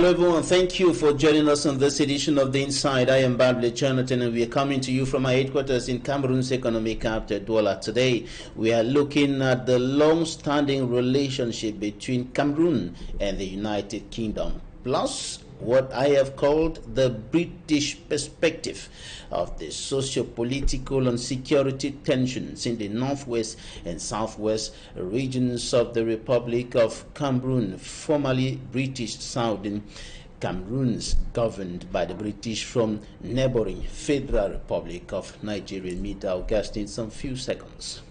Hello everyone, thank you for joining us on this edition of The Inside. I am Bradley Jonathan and we are coming to you from our headquarters in Cameroon's economic capital, Douala. Today we are looking at the long-standing relationship between Cameroon and the United Kingdom, plus what I have called the British perspective of the socio-political and security tensions in the northwest and southwest regions of the Republic of Cameroon, formerly British Southern Cameroons, governed by the British from neighboring Federal Republic of Nigeria. Meet our guest in some few seconds.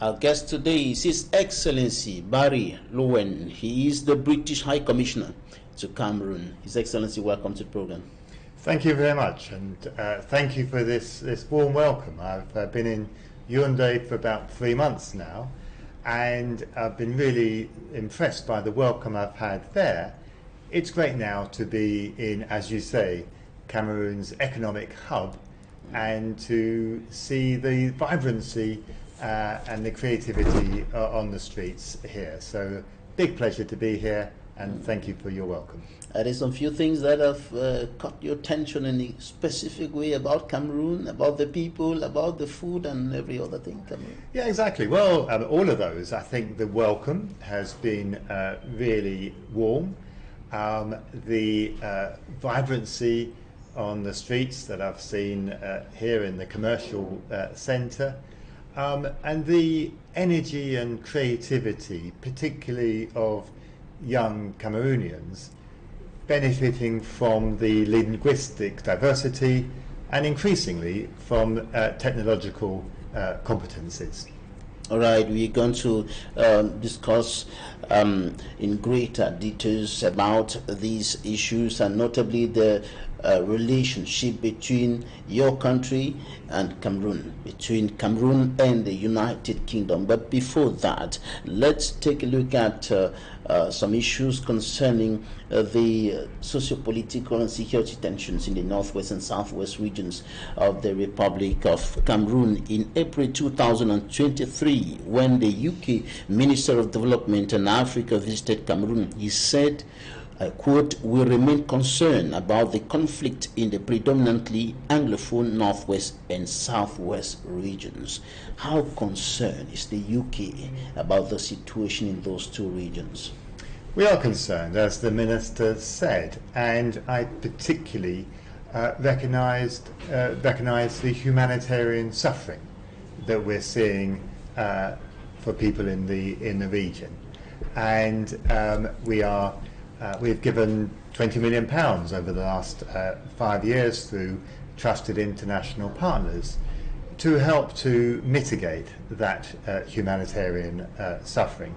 Our guest today is His Excellency Barry Lowen. He is the British High Commissioner to Cameroon. His Excellency, welcome to the program. Thank you very much, and thank you for this warm welcome. I've been in Yaoundé for about 3 months now, and I've been really impressed by the welcome I've had there. It's great now to be in, as you say, Cameroon's economic hub, and to see the vibrancy and the creativity on the streets here. So big pleasure to be here, and thank you for your welcome. There are some few things that have caught your attention in a specific way about Cameroon, about the people, about the food and every other thing. Cameroon. Yeah, exactly. Well, all of those. I think the welcome has been really warm. The vibrancy on the streets that I've seen here in the commercial centre, and the energy and creativity, particularly of young Cameroonians, benefiting from the linguistic diversity and increasingly from technological competencies. All right, we're going to discuss in greater details about these issues, and notably the relationship between your country and Cameroon, between Cameroon and the United Kingdom. But before that, let's take a look at some issues concerning the socio-political and security tensions in the northwest and southwest regions of the Republic of Cameroon. In April 2023, when the UK Minister of Development and Africa visited Cameroon, he said, I quote, "We remain concerned about the conflict in the predominantly Anglophone northwest and southwest regions." How concerned is the UK about the situation in those two regions? We are concerned, as the Minister said, and I particularly recognise the humanitarian suffering that we're seeing for people in the region, and we've given £20 million over the last 5 years through trusted international partners to help to mitigate that humanitarian suffering.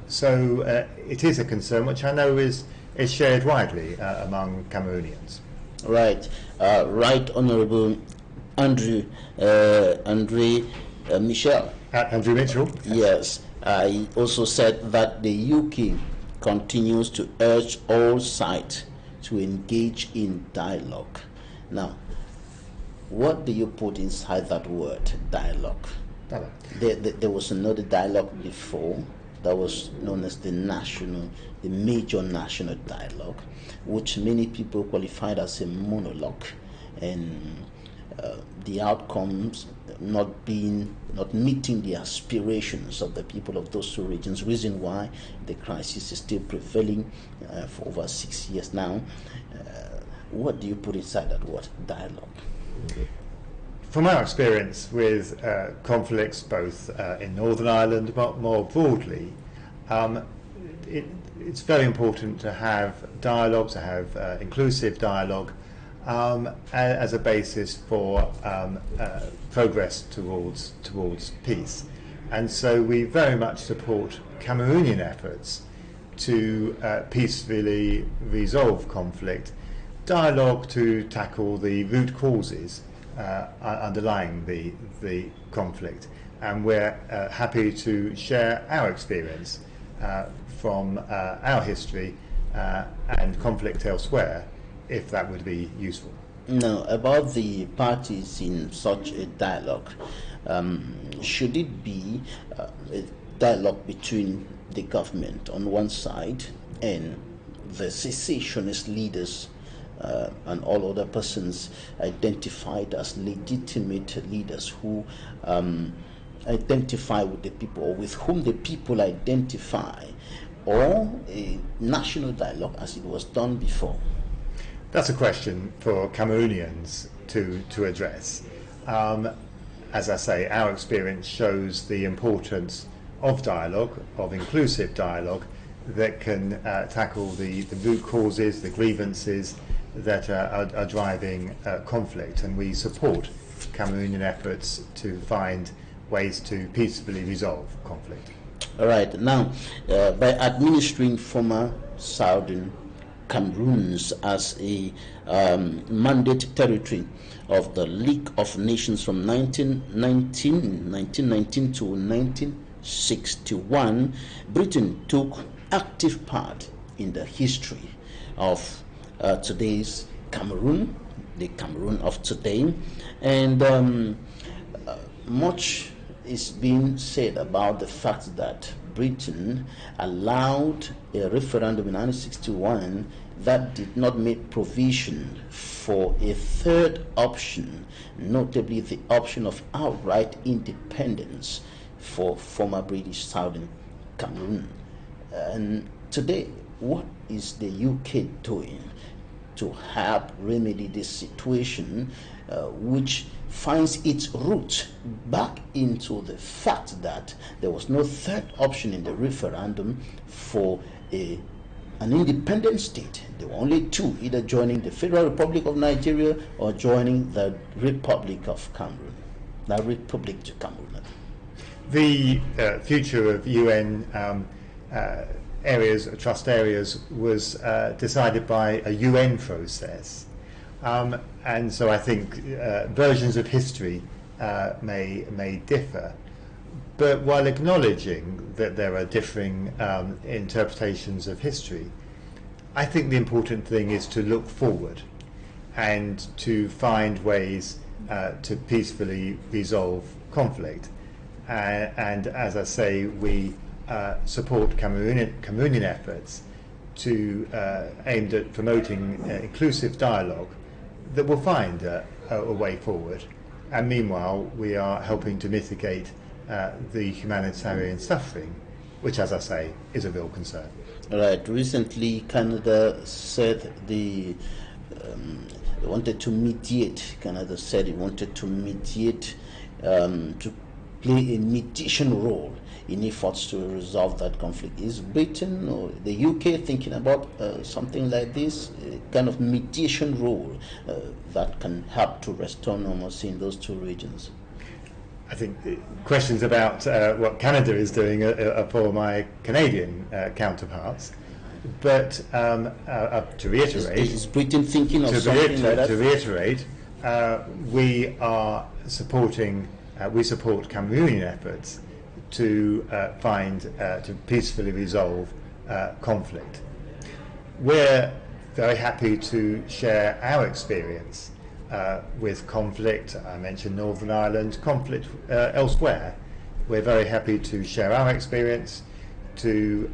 So it is a concern which I know is shared widely among Cameroonians. Right. Right Honourable Andre Michel. Andrew Mitchell. Yes. He also said that the UK continues to urge all sides to engage in dialogue. Now, what do you put inside that word, dialogue? There was another dialogue before that was known as the major national dialogue, which many people qualified as a monologue, and the outcomes not meeting the aspirations of the people of those two regions, reason why the crisis is still prevailing for over 6 years now. What do you put inside that word, dialogue? From our experience with conflicts both in Northern Ireland but more broadly, it's very important to have dialogue, to have inclusive dialogue as a basis for progress towards peace. And so we very much support Cameroonian efforts to peacefully resolve conflict, dialogue to tackle the root causes underlying the conflict, and we're happy to share our experience from our history and conflict elsewhere, if that would be useful. Now, about the parties in such a dialogue, should it be a dialogue between the government on one side and the secessionist leaders and all other persons identified as legitimate leaders who identify with the people, or with whom the people identify, or a national dialogue as it was done before? That's a question for Cameroonians to address. As I say, our experience shows the importance of dialogue, of inclusive dialogue, that can tackle the root causes, the grievances that are driving conflict, and we support Cameroonian efforts to find ways to peacefully resolve conflict. All right. Now, by administering former Southern Cameroons as a mandate territory of the League of Nations from 1919 to 1961, Britain took active part in the history of today's Cameroon, the Cameroon of today, and much is being said about the fact that Britain allowed a referendum in 1961 that did not make provision for a third option, notably the option of outright independence for former British Southern Cameroon. And today, what is the UK doing to help remedy this situation, which finds its root back into the fact that there was no third option in the referendum for an independent state? There were only two, either joining the Federal Republic of Nigeria or joining the Republic of Cameroon, the Republic of Cameroon. The future of UN areas, trust areas, was decided by a UN process. And so I think versions of history may differ, but while acknowledging that there are differing interpretations of history, I think the important thing is to look forward and to find ways to peacefully resolve conflict. And as I say, we support Cameroonian efforts to aimed at promoting inclusive dialogue that will find a way forward. And meanwhile, we are helping to mitigate the humanitarian suffering, which, as I say, is a real concern. Right. Recently, Canada said they wanted to mediate. Canada said it wanted to mediate, to play a mediation role in efforts to resolve that conflict. Is Britain or the UK thinking about something like this, a kind of mediation role that can help to restore normalcy in those two regions? I think questions about what Canada is doing are for my Canadian counterparts. But to reiterate, is Britain thinking of something like that? To reiterate, we support Cameroonian efforts to to peacefully resolve conflict. We're very happy to share our experience with conflict. I mentioned Northern Ireland, conflict elsewhere. We're very happy to share our experience, to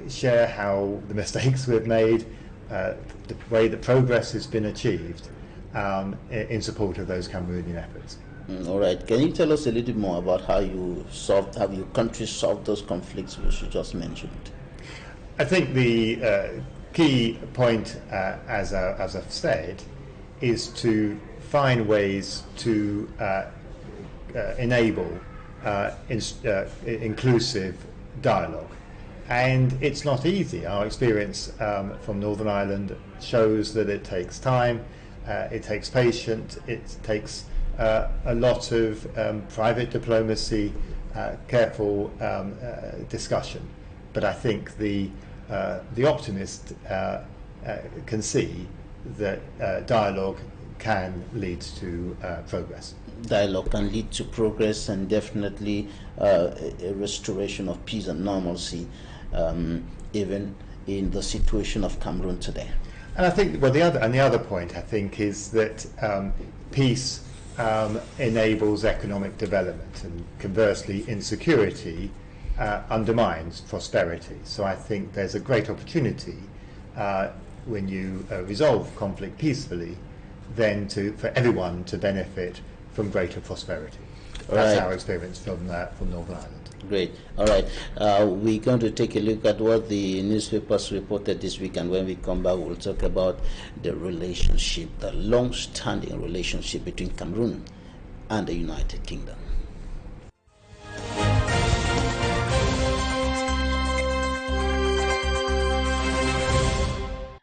share how the mistakes we've made, the way that progress has been achieved in support of those Cameroonian efforts. All right. Can you tell us a little more about how your country solved those conflicts which you just mentioned? I think the key point, as I've said, is to find ways to enable inclusive dialogue. And it's not easy. Our experience from Northern Ireland shows that it takes time, it takes patience, it takes a lot of private diplomacy, careful discussion. But I think the optimist can see that dialogue can lead to progress. Dialogue can lead to progress and definitely a restoration of peace and normalcy, even in the situation of Cameroon today. And I think, well, the other point I think is that peace enables economic development, and conversely, insecurity undermines prosperity. So I think there's a great opportunity when you resolve conflict peacefully, then for everyone to benefit from greater prosperity. That's our experience from Northern Ireland. Great. All right. We're going to take a look at what the newspapers reported this week, and when we come back, we'll talk about the relationship, the long-standing relationship between Cameroon and the United Kingdom.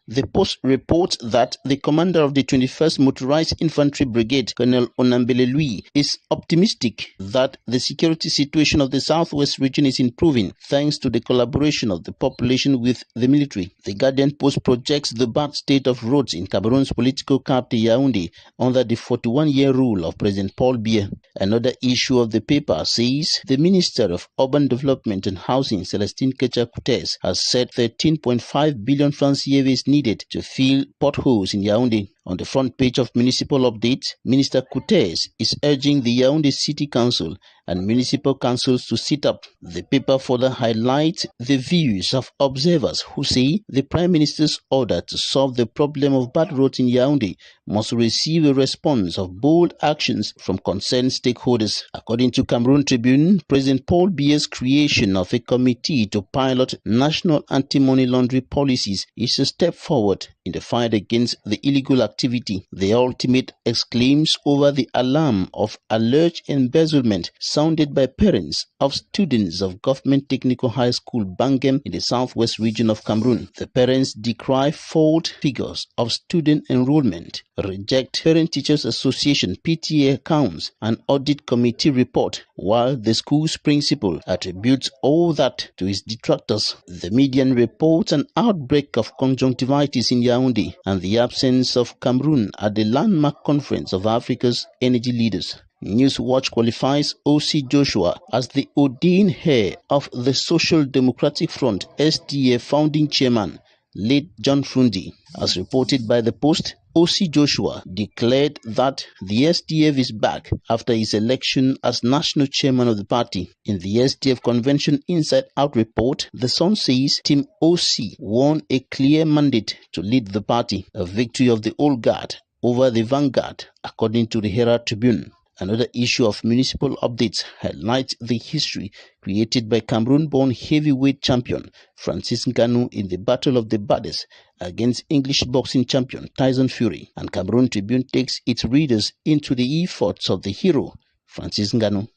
The Post reports that the commander of the 21st Motorized Infantry Brigade, Colonel Onambele Lui, is optimistic that the security situation of the southwest region is improving thanks to the collaboration of the population with the military. The Guardian Post projects the bad state of roads in Cameroon's political capital Yaoundé under the 41-year rule of President Paul Biya. Another issue of the paper says the Minister of Urban Development and Housing, Celestine Kecha-Coutez, has said 13.5 billion francs CFA is needed to fill potholes in Yaoundé. On the front page of Municipal Update, Minister Coutez is urging the Yaoundé City Council and municipal councils to sit up. The paper further highlights the views of observers who say the Prime Minister's order to solve the problem of bad roads in Yaoundé must receive a response of bold actions from concerned stakeholders. According to Cameroon Tribune, President Paul Biya's creation of a committee to pilot national anti-money laundering policies is a step forward in the fight against the illegal activity. The ultimate exclaims over the alarm of alleged embezzlement sounded by parents of students of Government Technical High School Bangem in the southwest region of Cameroon. The parents decry false figures of student enrollment, reject Parent Teachers Association PTA accounts and audit committee report, while the school's principal attributes all that to his detractors. The Median reports an outbreak of conjunctivitis in Yaoundé and the absence of Cameroon at the landmark conference of Africa's energy leaders. Newswatch qualifies O.C. Joshua as the ordained heir of the Social Democratic Front SDF founding chairman, late John Frundi. As reported by the Post, O.C. Joshua declared that the SDF is back after his election as national chairman of the party. In the SDF convention Inside Out report, the Sun says Team O.C. won a clear mandate to lead the party, a victory of the old guard over the vanguard, according to the Herald Tribune. Another issue of Municipal Updates highlights the history created by Cameroon-born heavyweight champion Francis Ngannou in the Battle of the Baddest against English boxing champion Tyson Fury. And Cameroon Tribune takes its readers into the efforts of the hero Francis Ngannou.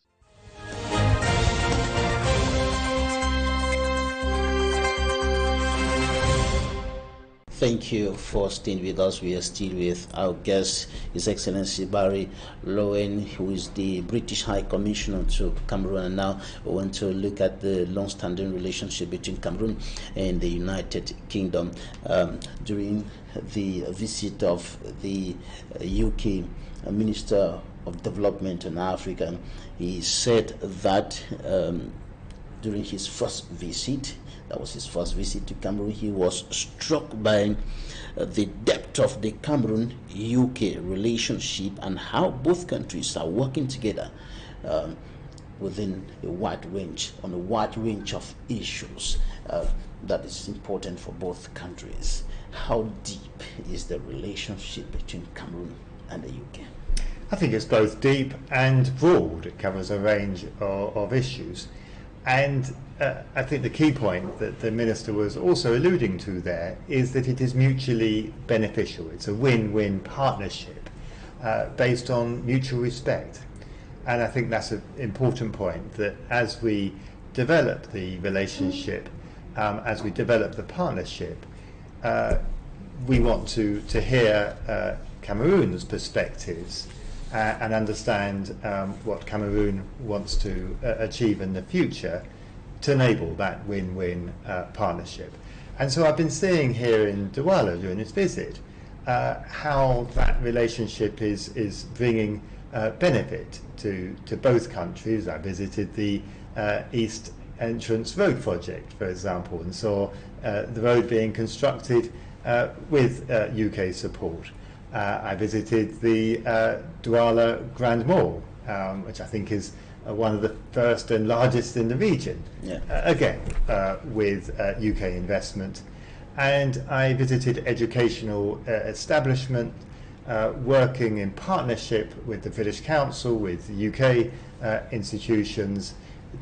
Thank you for staying with us. We are still with our guest, His Excellency Barry Lowen, who is the British High Commissioner to Cameroon. And now we want to look at the long-standing relationship between Cameroon and the United Kingdom. During the visit of the UK Minister of Development in Africa, he said that during his first visit, that was his first visit to Cameroon, he was struck by the depth of the Cameroon-UK relationship and how both countries are working together within a wide range of issues that is important for both countries. How deep is the relationship between Cameroon and the UK? I think it's both deep and broad. It covers a range of issues. And I think the key point that the Minister was also alluding to there is that it is mutually beneficial. It's a win-win partnership based on mutual respect. And I think that's an important point, that as we develop the relationship, as we develop the partnership, we want to hear Cameroon's perspectives and understand what Cameroon wants to achieve in the future to enable that win-win partnership. And so I've been seeing here in Douala during this visit how that relationship is bringing benefit to both countries. I visited the East Entrance Road project, for example, and saw the road being constructed with UK support. I visited the Douala Grand Mall, which I think is one of the first and largest in the region, again with UK investment. And I visited educational establishment, working in partnership with the British Council, with UK institutions,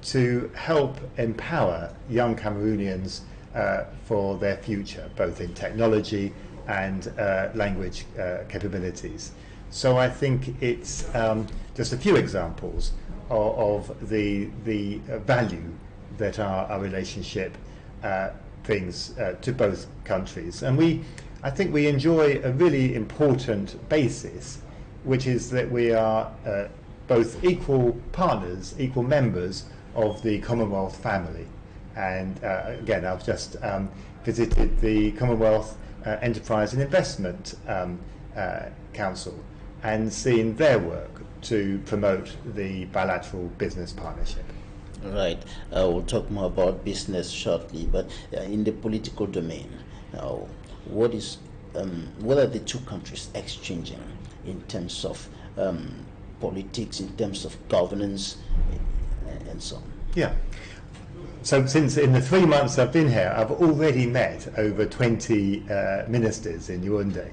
to help empower young Cameroonians for their future, both in technology and language capabilities. So I think it's just a few examples of the value that our relationship brings to both countries. And I think we enjoy a really important basis, which is that we are both equal partners, equal members of the Commonwealth family. And again, I've just visited the Commonwealth Enterprise and Investment Council and seen their work to promote the bilateral business partnership. Right. We'll talk more about business shortly, but in the political domain, what are the two countries exchanging in terms of politics, in terms of governance, and so on? Yeah. So since in the 3 months I've been here, I've already met over 20 ministers in Yaoundé,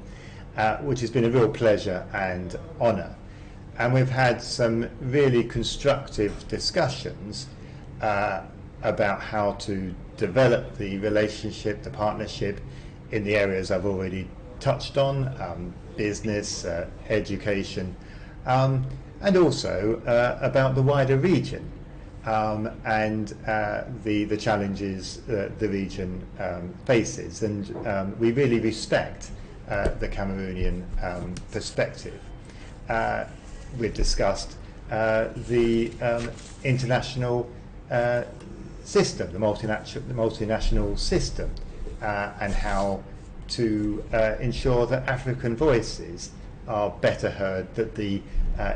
which has been a real pleasure and honour. And we've had some really constructive discussions about how to develop the relationship, the partnership, in the areas I've already touched on, business, education, and also about the wider region and the challenges the region faces. And we really respect the Cameroonian perspective. We've discussed the international system, the multinational system, and how to ensure that African voices are better heard, that the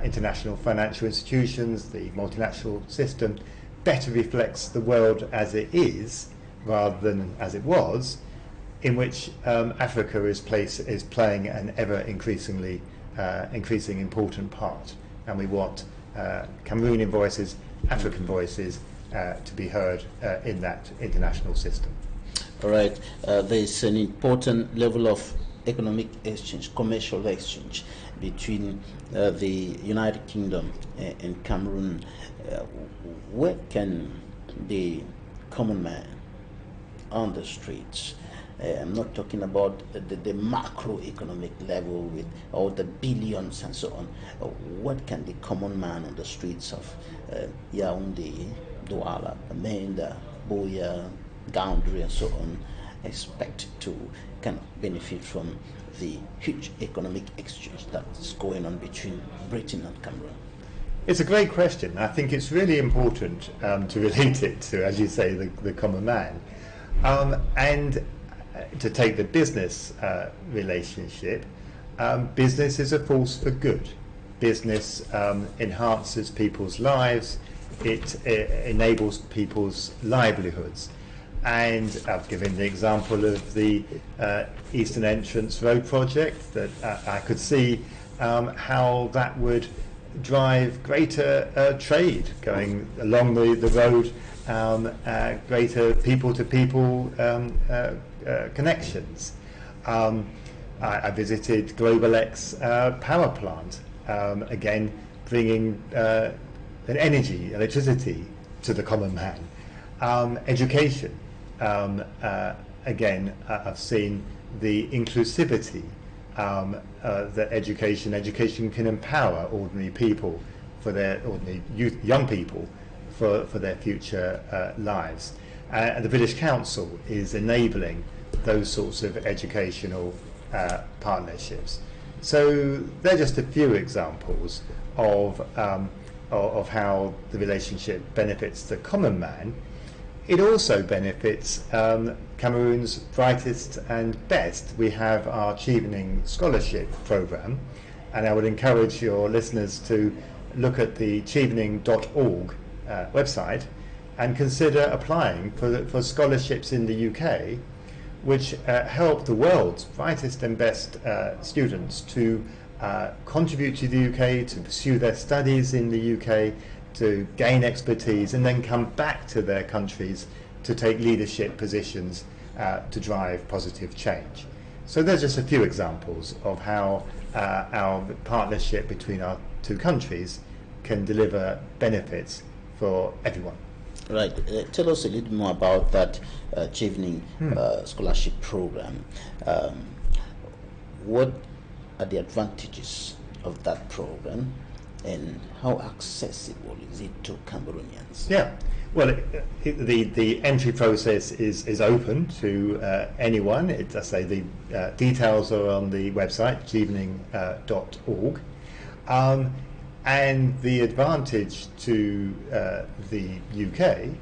international financial institutions, the multinational system, better reflects the world as it is rather than as it was, in which Africa is playing an ever increasing important part. And we want Cameroonian voices, African voices, to be heard in that international system. All right. There's an important level of economic exchange, commercial exchange between the United Kingdom and Cameroon. Where can the common man on the streets, I'm not talking about the macroeconomic level with all the billions and so on, what can the common man on the streets of Yaoundé, Douala, Amenda, Boya, Gaoundé and so on expect to kind of benefit from the huge economic exchange that's going on between Britain and Cameroon? It's a great question. I think it's really important to relate it to, as you say, the common man. And to take the business relationship, business is a force for good. Business enhances people's lives, it enables people's livelihoods. And I've given the example of the Eastern Entrance Road project, that I could see how that would drive greater trade going along the road, greater people-to-people connections. I visited Global X power plant, again bringing electricity to the common man. Education, again, I've seen the inclusivity that education can empower ordinary people for their young people for their future lives. And the British Council is enabling those sorts of educational partnerships. So they're just a few examples of how the relationship benefits the common man. It also benefits Cameroon's brightest and best. We have our Chevening Scholarship Programme, and I would encourage your listeners to look at the chevening.org website and consider applying for scholarships in the UK, which help the world's brightest and best students to contribute to the UK, to pursue their studies in the UK, to gain expertise, and then come back to their countries to take leadership positions to drive positive change. So there's just a few examples of how our partnership between our two countries can deliver benefits for everyone. Right. Tell us a little more about that Chevening scholarship program. What are the advantages of that program, and how accessible is it to Cameroonians? Yeah. Well, the entry process is open to anyone. I say the details are on the website, chevening.org. And the advantage to the UK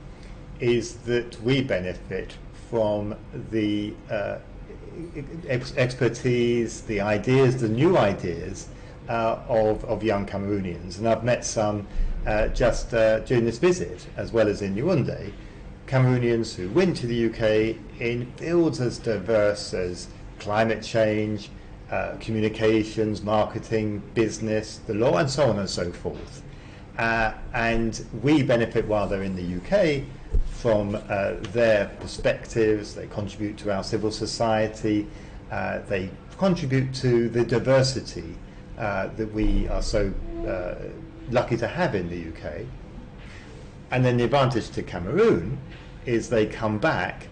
is that we benefit from the expertise, the ideas, the new ideas of young Cameroonians. And I've met some just during this visit, as well as in Yaoundé, Cameroonians who went to the UK in fields as diverse as climate change, communications, marketing, business, the law, and so on and so forth. And we benefit while they're in the UK from their perspectives. They contribute to our civil society. They contribute to the diversity that we are so lucky to have in the UK. And then the advantage to Cameroon is they come back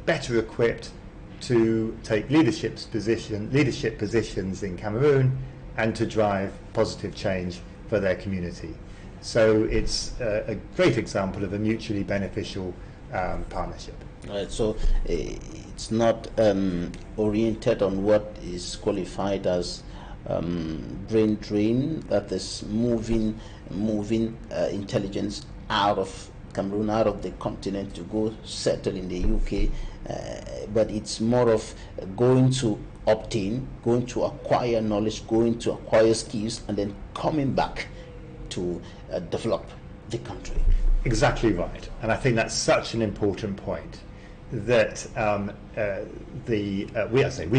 better equipped to take leadership positions in Cameroon and to drive positive change for their community. So it's a great example of a mutually beneficial partnership. Right, so it's not oriented on what is qualified as brain drain, that is moving intelligence out of Cameroon, out of the continent to go settle in the UK, but it's more of going to obtain, going to acquire knowledge, going to acquire skills, and then coming back to develop the country. Exactly right, and I think that's such an important point, that we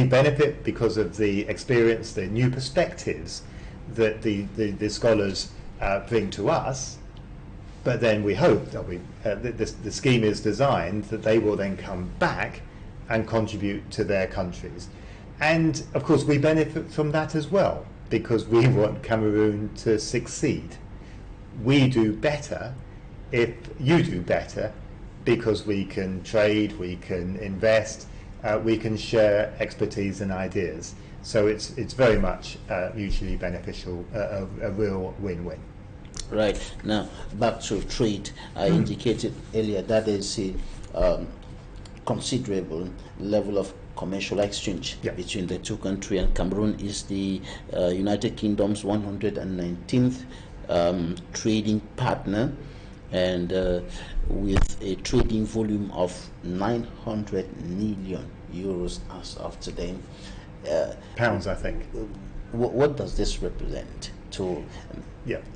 benefit because of the experience, the new perspectives that the scholars bring to us. But then we hope that the scheme is designed that they will then come back and contribute to their countries. And of course we benefit from that as well, because we want Cameroon to succeed. We do better if you do better, because we can trade, we can invest, we can share expertise and ideas. So it's very much mutually beneficial, a real win-win. Right. Now, back to trade. I indicated earlier that there's a considerable level of commercial exchange between the two countries, and Cameroon is the United Kingdom's 119th trading partner, and with a trading volume of 900 million euros as of today. Pounds, I think. What does this represent to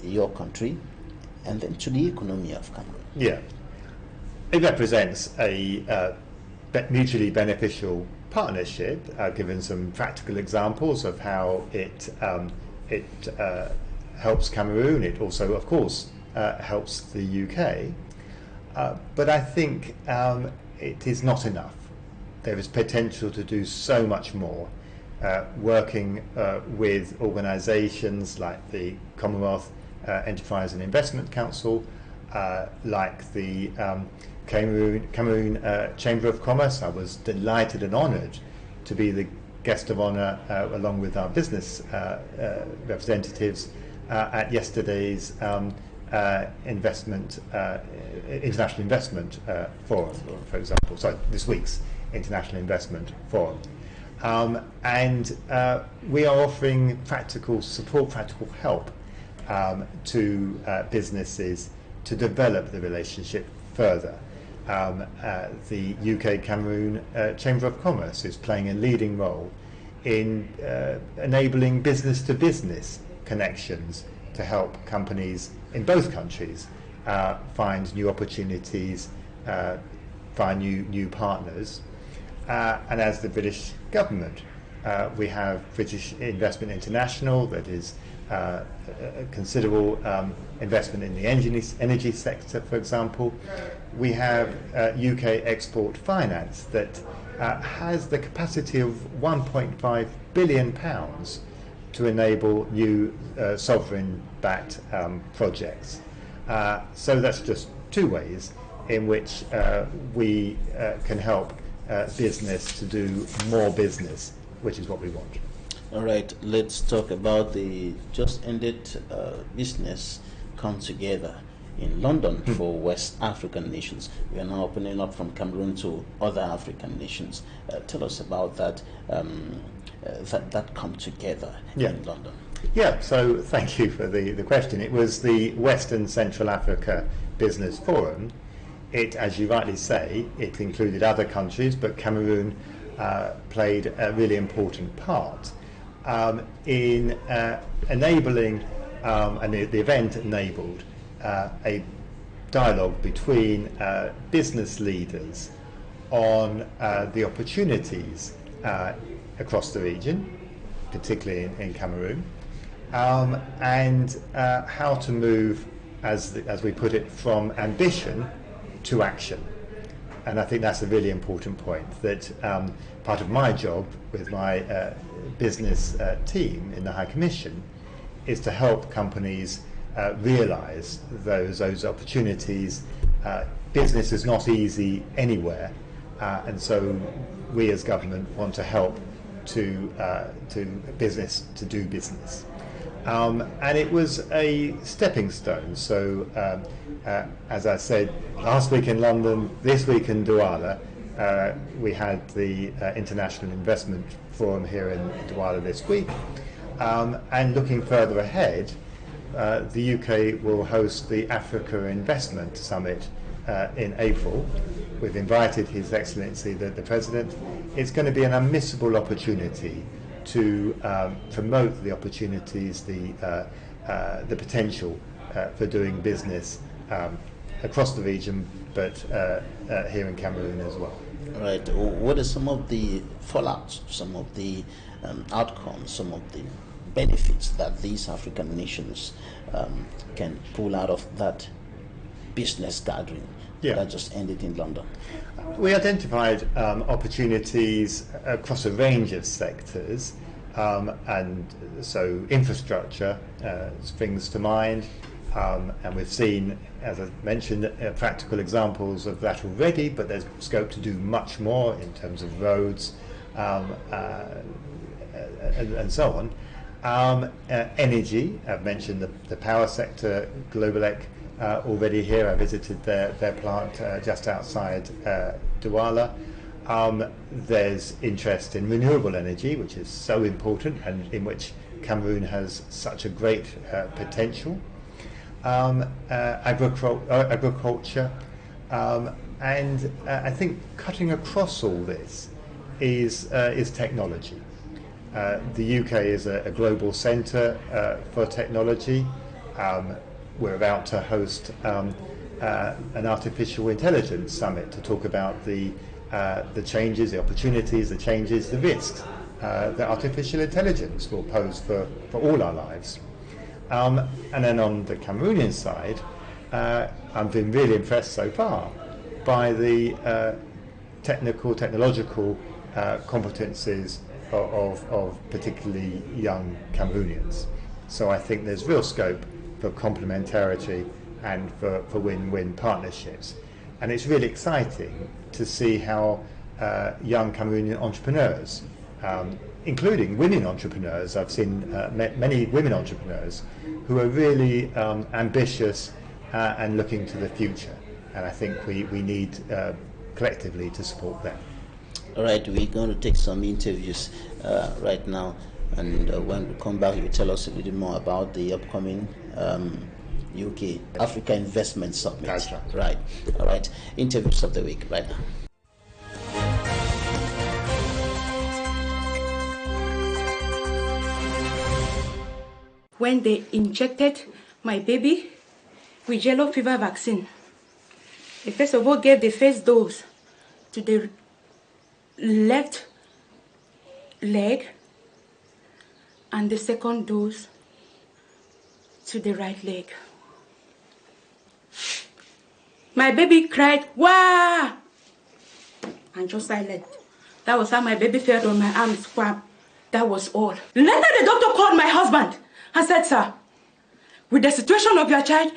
your country and then to the economy of Cameroon? Yeah, it represents a mutually beneficial partnership. I've given some practical examples of how it helps Cameroon. It also, of course, helps the UK. But I think it is not enough. There is potential to do so much more. Working with organisations like the Commonwealth Enterprise and Investment Council, like the Cameroon Chamber of Commerce. I was delighted and honoured to be the guest of honour along with our business representatives at yesterday's International Investment Forum, for example. Sorry, this week's International Investment Forum. And we are offering practical support, practical help to businesses to develop the relationship further. The UK Cameroon Chamber of Commerce is playing a leading role in enabling business-to-business connections to help companies in both countries find new opportunities, find new partners. and as the British government. We have British Investment International, that is a considerable investment in the energy sector, for example. We have UK Export Finance that has the capacity of £1.5 billion to enable new sovereign-backed projects. So that's just two ways in which we can help business to do more business, which is what we want. All right, let's talk about the just ended business come together in London for West African nations. We are now opening up from Cameroon to other African nations. Tell us about that, that come together in London. Yeah, so thank you for the question. It was the Western Central Africa Business Forum. It, as you rightly say, it included other countries, but Cameroon played a really important part in enabling, and the event enabled a dialogue between business leaders on the opportunities across the region, particularly in Cameroon, and how to move, as we put it, from ambition to action. And I think that's a really important point, that part of my job with my business team in the High Commission is to help companies realise those opportunities. Business is not easy anywhere, and so we as government want to help to business to do business. And it was a stepping stone. So, as I said, last week in London, this week in Douala, we had the International Investment Forum here in Douala this week. And looking further ahead, the UK will host the Africa Investment Summit in April. We've invited His Excellency the President. It's going to be an unmissable opportunity to promote the opportunities, the potential for doing business across the region, but here in Cameroon as well. Right. What are some of the fallouts, some of the outcomes, some of the benefits that these African nations can pull out of that business gathering that just ended in London? We identified opportunities across a range of sectors, and so infrastructure springs to mind, and we've seen, as I mentioned, practical examples of that already, but there's scope to do much more in terms of roads and so on. Energy, I've mentioned the power sector, Globalec, already here. I visited their plant just outside Douala. There's interest in renewable energy, which is so important and in which Cameroon has such a great potential. Agriculture, and I think cutting across all this is technology. The UK is a global centre for technology. We're about to host an artificial intelligence summit to talk about the changes, the opportunities, the changes, the risks that artificial intelligence will pose for all our lives. And then on the Cameroonian side, I've been really impressed so far by the technological competencies of particularly young Cameroonians. So I think there's real scope for complementarity and for win-win partnerships. And it's really exciting to see how young Cameroonian entrepreneurs, including women entrepreneurs, I've seen many women entrepreneurs who are really ambitious and looking to the future. And I think we need collectively to support them. All right, we're going to take some interviews right now, and when we come back, you tell us a little more about the upcoming UK Africa Investment Summit. That's right. Right. All right. Interviews of the week right now. When they injected my baby with yellow fever vaccine, they first of all gave the first dose to the left leg and the second dose to the right leg. My baby cried, "Wah!" and just silent. That was how my baby fell on my arms. Wham. That was all. Later, the doctor called my husband and said, "Sir, with the situation of your child,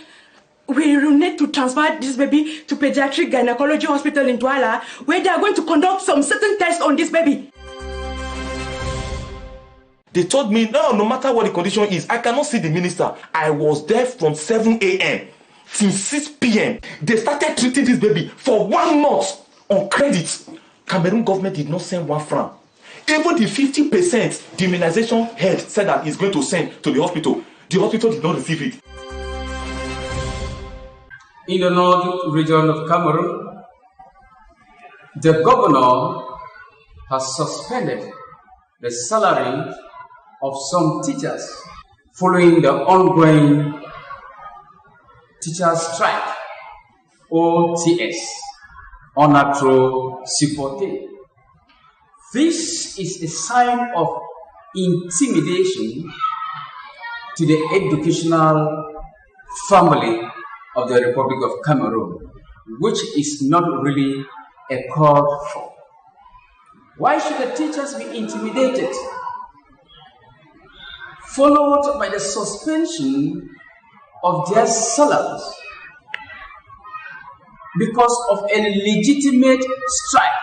we will need to transfer this baby to pediatric gynecology hospital in Douala, where they are going to conduct some certain tests on this baby." They told me, no matter what the condition is, I cannot see the minister. I was there from 7 a.m. till 6 p.m. They started treating this baby for 1 month on credit. Cameroon government did not send 1 franc. Even the 50% the immunization head said that he's going to send to the hospital did not receive it. In the north region of Cameroon, the governor has suspended the salary of some teachers following the ongoing teachers' strike, OTS, Onatro Supporté. This is a sign of intimidation to the educational family of the Republic of Cameroon, which is not really a call for. Why should the teachers be intimidated? Followed by the suspension of their salaries because of a legitimate strike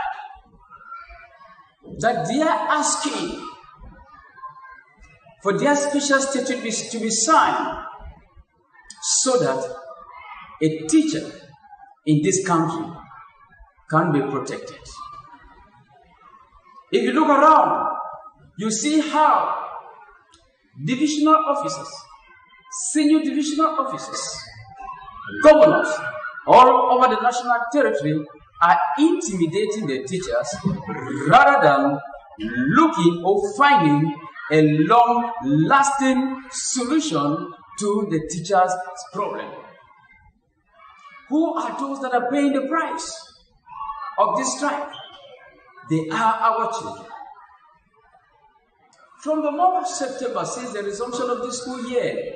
that they are asking for their special statute to be signed so that a teacher in this country can be protected. If you look around, you see how divisional officers, senior divisional officers, governors all over the national territory are intimidating the teachers rather than looking or finding a long-lasting solution to the teachers' problem. Who are those that are paying the price of this strike? They are our children. From the month of September, since the resumption of the school year,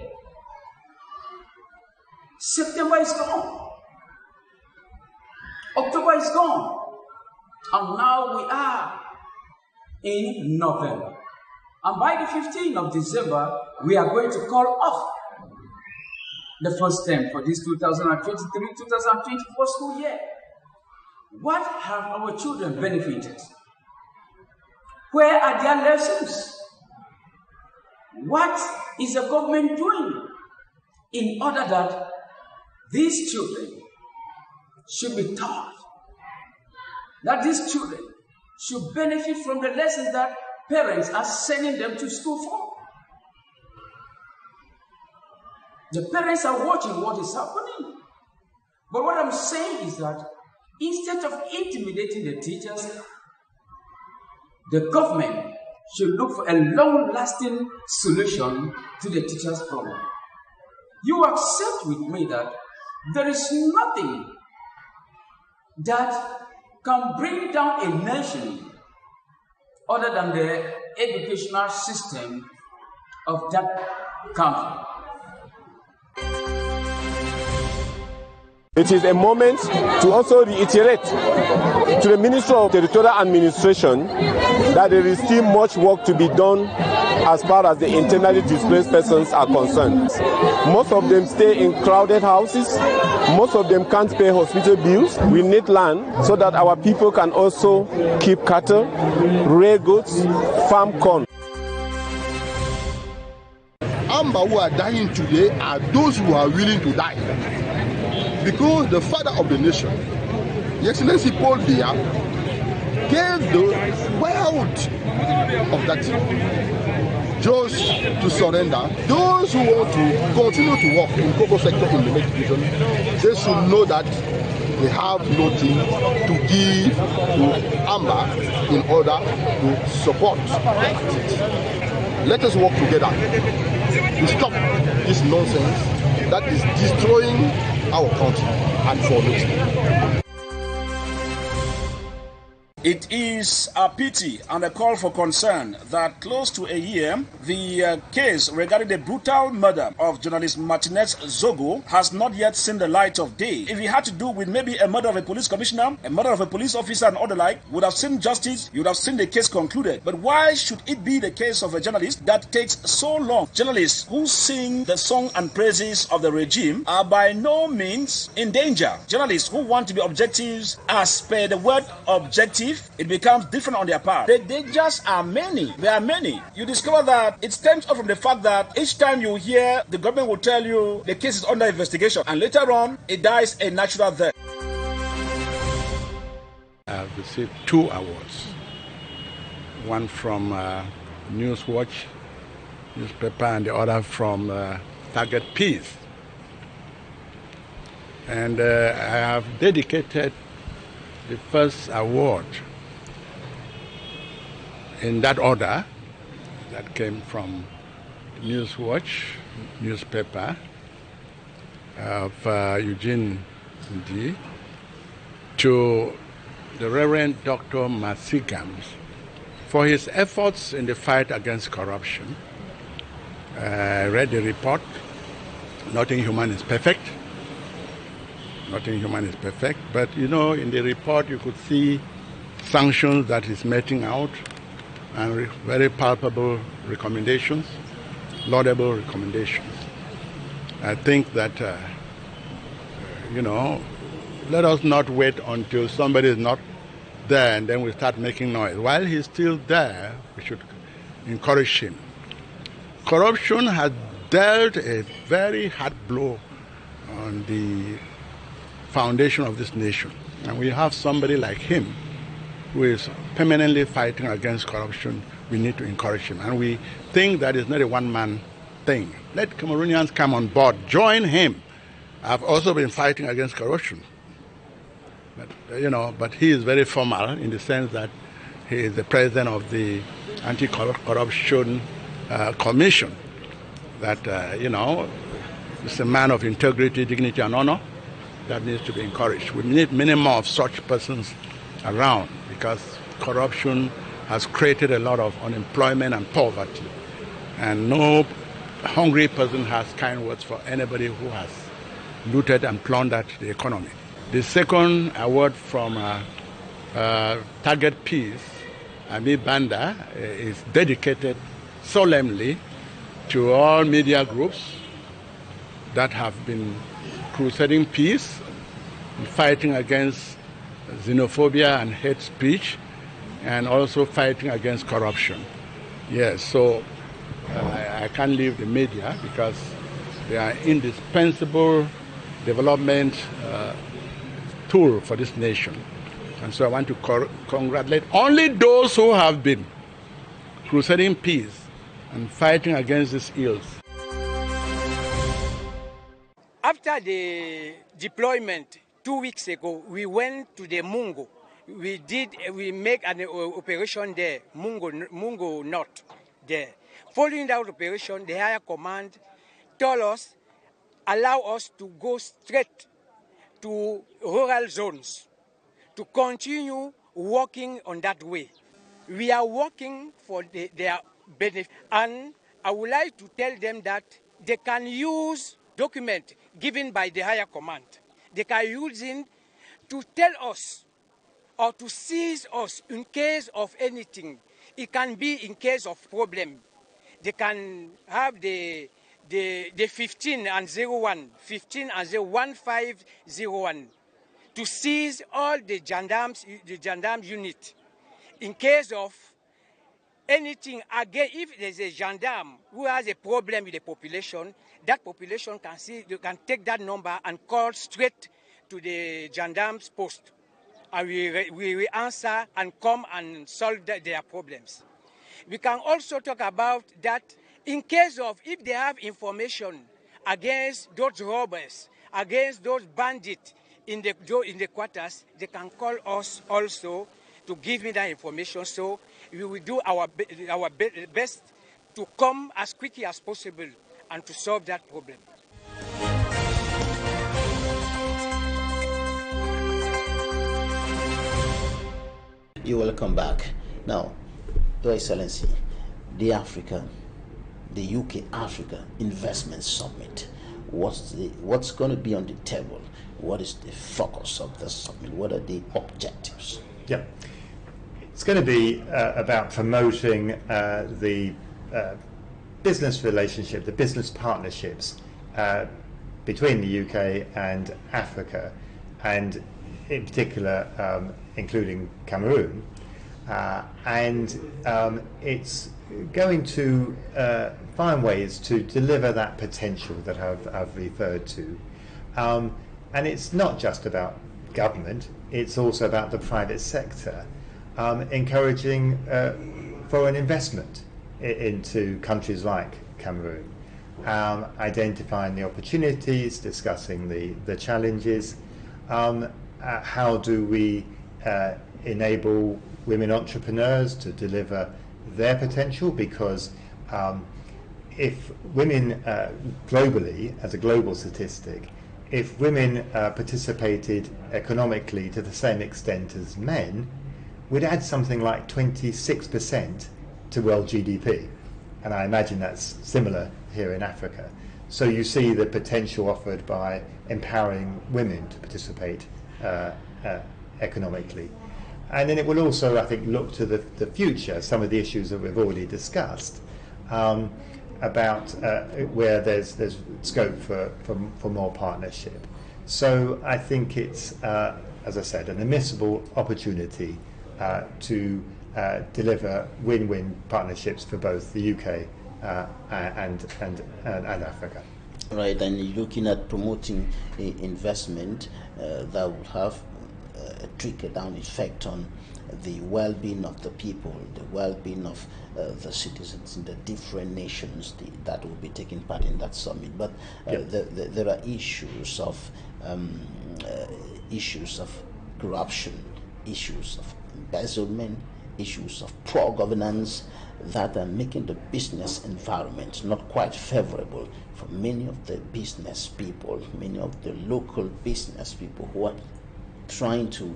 September is gone. October is gone. And now we are in November. And by the 15th of December, we are going to call off the first term for this 2023-2024 school year. What have our children benefited? Where are their lessons? What is the government doing in order that these children should be taught, that these children should benefit from the lessons that parents are sending them to school for? The parents are watching what is happening. But what I'm saying is that instead of intimidating the teachers, the government should look for a long-lasting solution to the teachers' problem. You accept with me that there is nothing that can bring down a nation other than the educational system of that country. It is a moment to also reiterate to the Ministry of Territorial Administration that there is still much work to be done as far as the internally displaced persons are concerned. Most of them stay in crowded houses. Most of them can't pay hospital bills. We need land so that our people can also keep cattle, rear goats, farm corn. Amba who are dying today are those who are willing to die. Because the father of the nation, His Excellency Paul Biya, gave the wealth of that just to surrender. Those who want to continue to work in cocoa sector in the next region, they should know that they have nothing to give to Amba in order to support their activities. Let us work together to stop this nonsense that is destroying our country and for it. It is a pity and a call for concern that close to a year, the case regarding the brutal murder of journalist Martinez Zogo has not yet seen the light of day. If it had to do with maybe a murder of a police commissioner, a murder of a police officer and other like, would have seen justice, you would have seen the case concluded. But why should it be the case of a journalist that takes so long? Journalists who sing the song and praises of the regime are by no means in danger. Journalists who want to be objectives as per the word objective, it becomes different on their part. The dangers are many. There are many. You discover that it stems up from the fact that each time you hear, the government will tell you the case is under investigation, and later on, it dies a natural death. I've received 2 awards. One from Newswatch newspaper and the other from Target Peace. And I have dedicated the first award in that order that came from Newswatch newspaper of Eugene Ndi to the Reverend Dr. Masigams for his efforts in the fight against corruption. I read the report. Nothing human is perfect. Nothing human is perfect, but you know, in the report you could see sanctions that is meting out and very palpable recommendations, laudable recommendations. I think that, you know, let us not wait until somebody is not there and then we start making noise. While he's still there, we should encourage him. Corruption has dealt a very hard blow on the foundation of this nation. And we have somebody like him who is permanently fighting against corruption. We need to encourage him. And we think that it's not a one-man thing. Let Cameroonians come on board, join him. I've also been fighting against corruption. But, you know, but he is very formal in the sense that he is the president of the Anti-Corruption Commission. That, you know, is a man of integrity, dignity, and honor. That needs to be encouraged. We need many more of such persons around because corruption has created a lot of unemployment and poverty. And no hungry person has kind words for anybody who has looted and plundered the economy. The second award from Target Peace, Ami Banda, is dedicated solemnly to all media groups that have been crusading peace, fighting against xenophobia and hate speech, and also fighting against corruption. Yes, so I can't leave the media because they are indispensable development tool for this nation. And so I want to congratulate only those who have been crusading peace and fighting against these ills. After the deployment 2 weeks ago, we went to the Mungo. We make an operation there, Mungo North there. Following that operation, the higher command told us, allow us to go straight to rural zones, to continue working on that way. We are working for their benefit, and I would like to tell them that they can use document given by the higher command. They can use it to tell us or to seize us in case of anything. It can be in case of problem. They can have the 15 and 01, 15 and 1501 to seize all the gendarme unit in case of anything. Again, if there's a gendarme who has a problem with the population, that population can take that number and call straight to the gendarme's post. And we will answer and come and solve their problems. We can also talk about that in case of, if they have information against those robbers, against those bandits in the quarters, they can call us also to give me that information. So we will do our best to come as quickly as possible and to solve that problem. You're welcome back. Now, Your Excellency, the UK Africa Investment Summit. What's going to be on the table? What is the focus of the summit? What are the objectives? Yeah, it's going to be about promoting the business relationship, the business partnerships between the UK and Africa, and in particular including Cameroon. It's going to find ways to deliver that potential that I've referred to. And it's not just about government, it's also about the private sector, encouraging foreign investment into countries like Cameroon, identifying the opportunities, discussing the challenges. How do we enable women entrepreneurs to deliver their potential? Because if women globally, as a global statistic, if women participated economically to the same extent as men, we'd add something like 26% to world GDP. And I imagine that's similar here in Africa. So you see the potential offered by empowering women to participate economically. And then it will also, I think, look to the future, some of the issues that we've already discussed, about where there's scope for more partnership. So I think it's, as I said, an immiscible opportunity to deliver win-win partnerships for both the UK and Africa. Right, and you're looking at promoting investment that will have a trickle-down effect on the well-being of the people, the well-being of the citizens in the different nations that will be taking part in that summit. But there are issues of corruption, issues of embezzlement, issues of poor governance that are making the business environment not quite favorable for many of the business people, many of the local business people who are trying to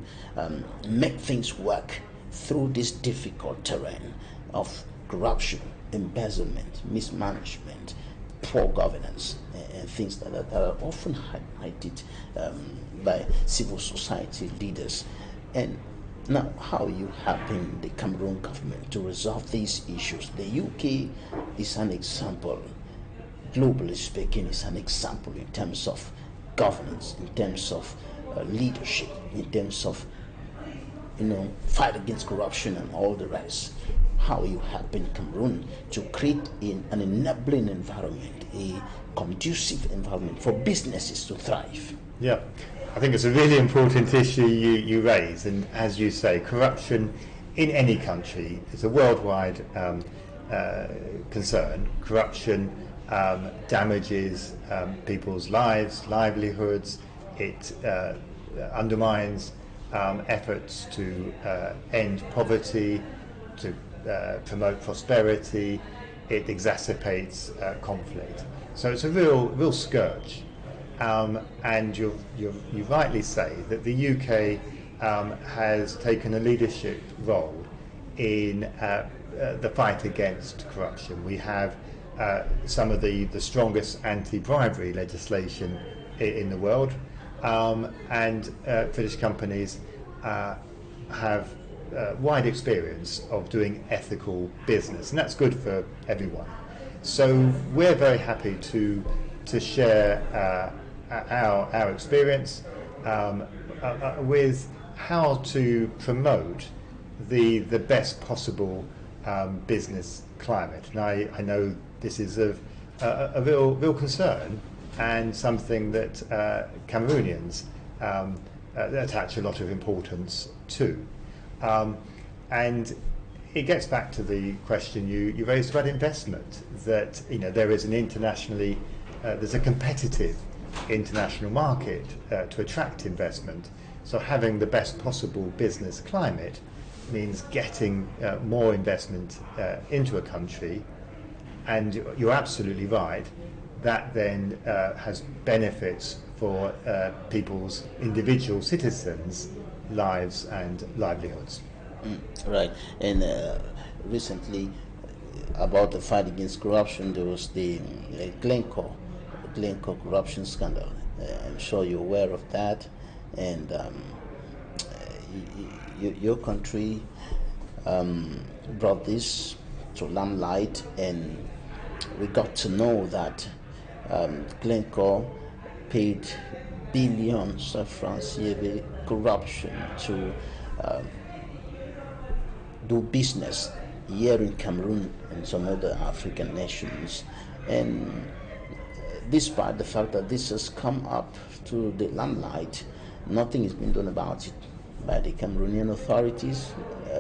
make things work through this difficult terrain of corruption, embezzlement, mismanagement, poor governance, and things that are often highlighted by civil society leaders. And now, how are you helping the Cameroon government to resolve these issues? The UK is an example, globally speaking, is an example in terms of governance, in terms of leadership, in terms of fight against corruption and all the rest. How are you helping Cameroon to create an enabling environment, a conducive environment for businesses to thrive? Yeah, I think it's a really important issue you raise, and as you say, corruption in any country is a worldwide concern. Corruption damages people's lives, livelihoods. It undermines efforts to end poverty, to promote prosperity. It exacerbates conflict. So it's a real scourge. And you rightly say that the UK has taken a leadership role in the fight against corruption. We have some of the strongest anti-bribery legislation in the world, and British companies have wide experience of doing ethical business, and that's good for everyone. So we're very happy to share our experience with how to promote the best possible business climate. And I know this is a real concern, and something that Cameroonians attach a lot of importance to. And it gets back to the question you raised about investment, that there is there's a competitive international market to attract investment. So having the best possible business climate means getting more investment into a country, and you're absolutely right, that then has benefits for people's individual citizens' lives and livelihoods. Right. And recently, about the fight against corruption, there was the Glencore corruption scandal. I'm sure you're aware of that. And your country brought this to limelight, and we got to know that Glencore paid billions of francs CFA corruption to do business here in Cameroon and some other African nations. And despite the fact that this has come up to the limelight, nothing has been done about it by the Cameroonian authorities,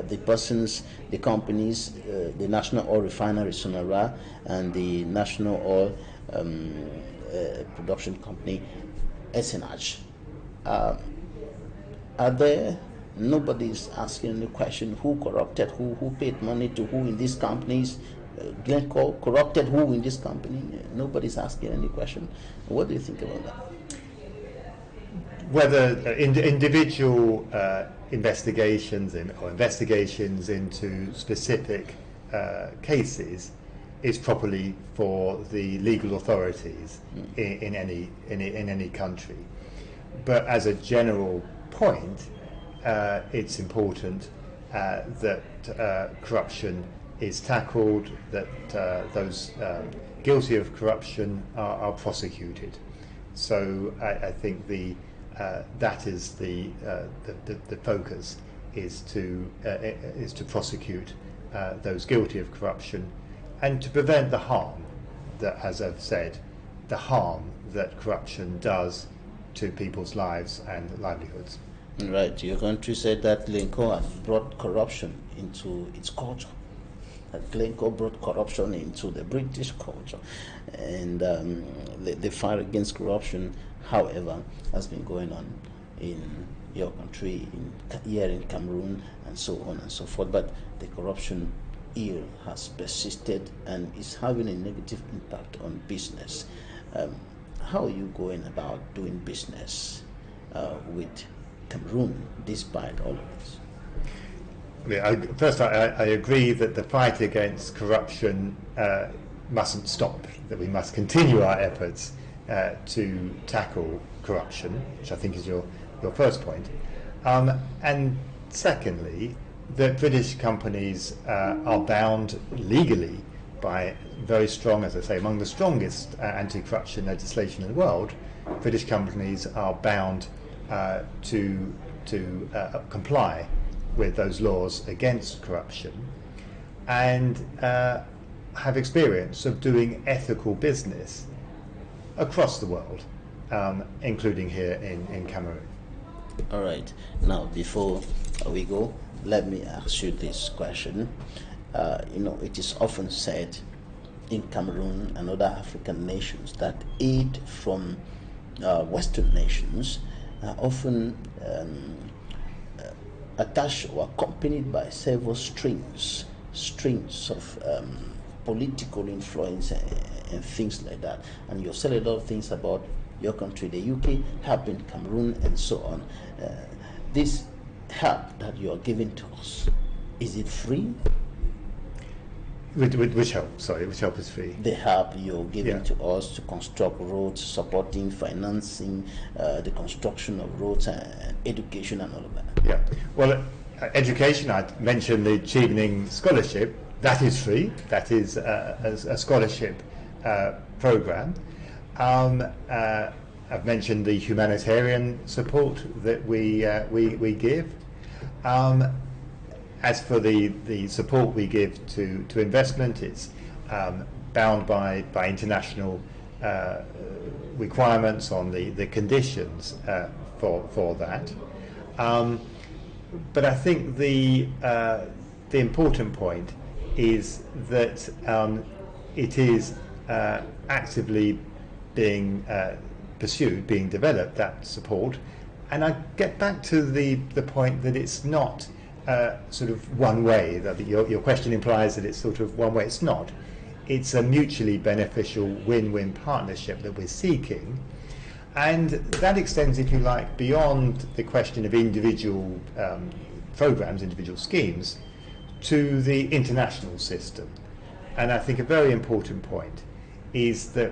the persons, the companies, the National Oil Refinery Sonara and the National Oil Production Company SNH. Are there, nobody's asking any question who corrupted who paid money to who in these companies? Glencore corrupted who in this company? Nobody's asking any question. What do you think about that? Whether individual investigations or investigations into specific cases is properly for the legal authorities in any country. But as a general point, it's important that corruption is tackled, that those guilty of corruption are prosecuted. So I think that is the focus, is to prosecute those guilty of corruption and to prevent the harm that, as I've said, the harm that corruption does to people's lives and livelihoods. Right. Your country said that Glencore has brought corruption into its culture. That Glencore brought corruption into the British culture, and the fight against corruption, however, has been going on in your country, here in Cameroon, and so on and so forth. But the corruption ill has persisted and is having a negative impact on business. How are you going about doing business with Cameroon despite all of this? First, I agree that the fight against corruption mustn't stop, that we must continue our efforts to tackle corruption, which I think is your first point. And secondly, that British companies are bound legally by very strong, as I say, among the strongest anti-corruption legislation in the world. British companies are bound to comply with those laws against corruption, and have experience of doing ethical business across the world, including here in Cameroon. All right. Now, before we go, let me ask you this question. It is often said in Cameroon and other African nations that aid from Western nations are often attached or accompanied by several strings of political influence and things like that. And you've said a lot of things about your country, the UK, helping Cameroon and so on. This help that you are giving to us, is it free? Which help? Sorry, which help is free? The help you're giving to us to construct roads, supporting, financing the construction of roads and education and all of that. Yeah. Well, education, I mentioned the Chevening Scholarship. That is free. That is a scholarship program. I've mentioned the humanitarian support that we give. As for the support we give to investment, it's bound by international requirements on the conditions for that. But I think the important point is that it is actively being pursued, being developed, that support. And I get back to the point that it's not sort of one way, that your question implies that it's sort of one way. It's not. It's a mutually beneficial win-win partnership that we're seeking. And that extends, if you like, beyond the question of individual programs, individual schemes, to the international system. And I think a very important point is that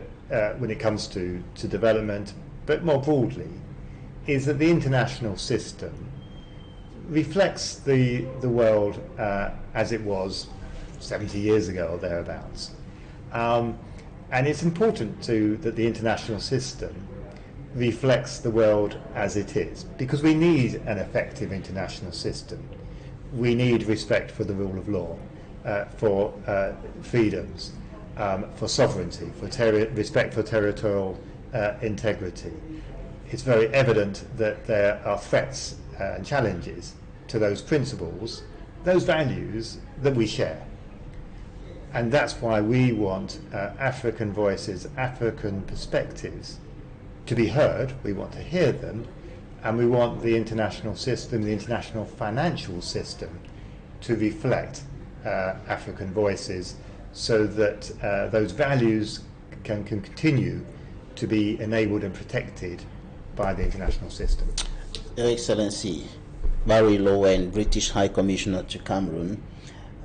when it comes to development, but more broadly, is that the international system reflects the world as it was 70 years ago or thereabouts. And it's important that the international system reflects the world as it is, because we need an effective international system. We need respect for the rule of law, for freedoms, for sovereignty, for respect for territorial integrity. It's very evident that there are threats and challenges to those principles, those values that we share. And that's why we want African voices, African perspectives to be heard. We want to hear them, and we want the international system, the international financial system, to reflect African voices, so that those values can continue to be enabled and protected by the international system. Your Excellency, Barry Lowen, British High Commissioner to Cameroon,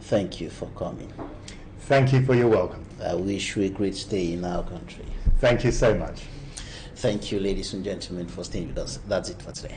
thank you for coming. Thank you for your welcome. I wish you a great stay in our country. Thank you so much. Thank you, ladies and gentlemen, for staying with us. That's it for today.